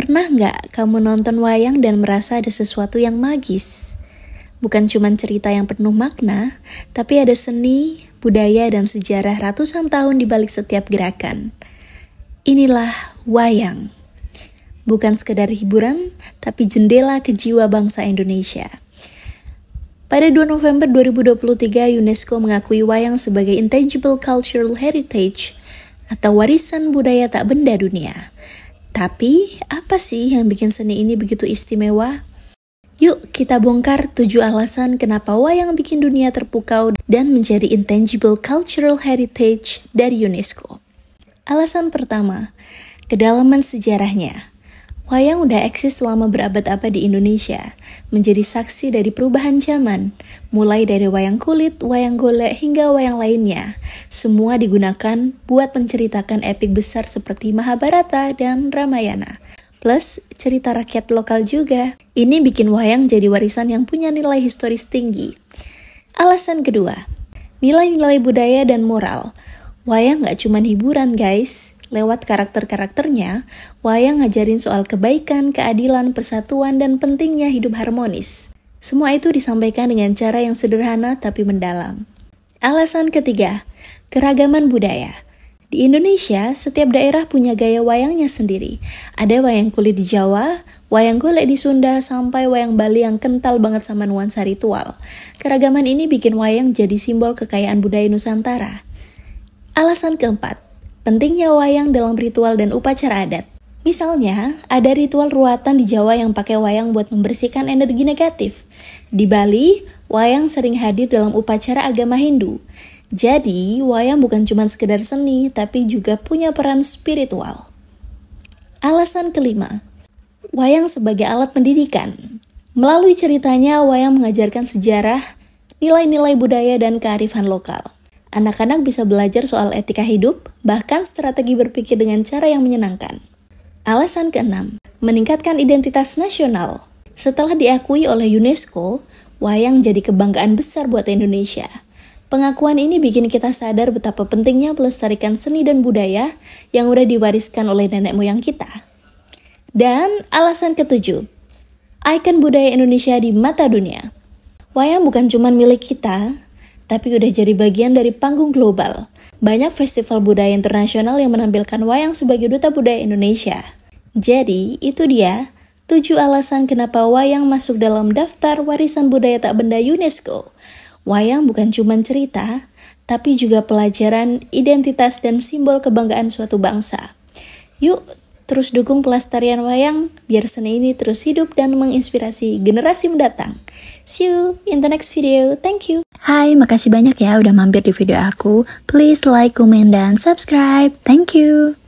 Pernah nggak kamu nonton wayang dan merasa ada sesuatu yang magis? Bukan cuma cerita yang penuh makna, tapi ada seni, budaya, dan sejarah ratusan tahun di balik setiap gerakan. Inilah wayang. Bukan sekedar hiburan, tapi jendela ke jiwa bangsa Indonesia. Pada 2 November 2023, UNESCO mengakui wayang sebagai Intangible Cultural Heritage atau warisan budaya tak benda dunia. Tapi, apa sih yang bikin seni ini begitu istimewa? Yuk kita bongkar 7 alasan kenapa wayang bikin dunia terpukau dan menjadi Intangible Cultural Heritage dari UNESCO. Alasan pertama, kedalaman sejarahnya. Wayang udah eksis selama berabad-abad di Indonesia, menjadi saksi dari perubahan zaman, mulai dari wayang kulit, wayang golek, hingga wayang lainnya. Semua digunakan buat menceritakan epik besar seperti Mahabharata dan Ramayana. Plus, cerita rakyat lokal juga. Ini bikin wayang jadi warisan yang punya nilai historis tinggi. Alasan kedua, nilai-nilai budaya dan moral. Wayang gak cuma hiburan guys. Lewat karakter-karakternya, wayang ngajarin soal kebaikan, keadilan, persatuan, dan pentingnya hidup harmonis. Semua itu disampaikan dengan cara yang sederhana tapi mendalam. Alasan ketiga, keragaman budaya. Di Indonesia, setiap daerah punya gaya wayangnya sendiri. Ada wayang kulit di Jawa, wayang golek di Sunda, sampai wayang Bali yang kental banget sama nuansa ritual. Keragaman ini bikin wayang jadi simbol kekayaan budaya Nusantara. Alasan keempat, pentingnya wayang dalam ritual dan upacara adat. Misalnya, ada ritual ruatan di Jawa yang pakai wayang buat membersihkan energi negatif. Di Bali, wayang sering hadir dalam upacara agama Hindu. Jadi, wayang bukan cuma sekedar seni, tapi juga punya peran spiritual. Alasan kelima, wayang sebagai alat pendidikan. Melalui ceritanya, wayang mengajarkan sejarah, nilai-nilai budaya, dan kearifan lokal. Anak-anak bisa belajar soal etika hidup, bahkan strategi berpikir dengan cara yang menyenangkan. Alasan keenam, meningkatkan identitas nasional. Setelah diakui oleh UNESCO, wayang jadi kebanggaan besar buat Indonesia. Pengakuan ini bikin kita sadar betapa pentingnya melestarikan seni dan budaya yang udah diwariskan oleh nenek moyang kita. Dan alasan ketujuh, ikon budaya Indonesia di mata dunia. Wayang bukan cuma milik kita, tapi udah jadi bagian dari panggung global. Banyak festival budaya internasional yang menampilkan wayang sebagai duta budaya Indonesia. Jadi, itu dia 7 alasan kenapa wayang masuk dalam daftar warisan budaya tak benda UNESCO. Wayang bukan cuma cerita, tapi juga pelajaran, identitas, dan simbol kebanggaan suatu bangsa. Yuk, terus dukung pelestarian wayang, biar seni ini terus hidup dan menginspirasi generasi mendatang. See you in the next video. Thank you. Hai, makasih banyak ya udah mampir di video aku. Please like, comment, dan subscribe. Thank you.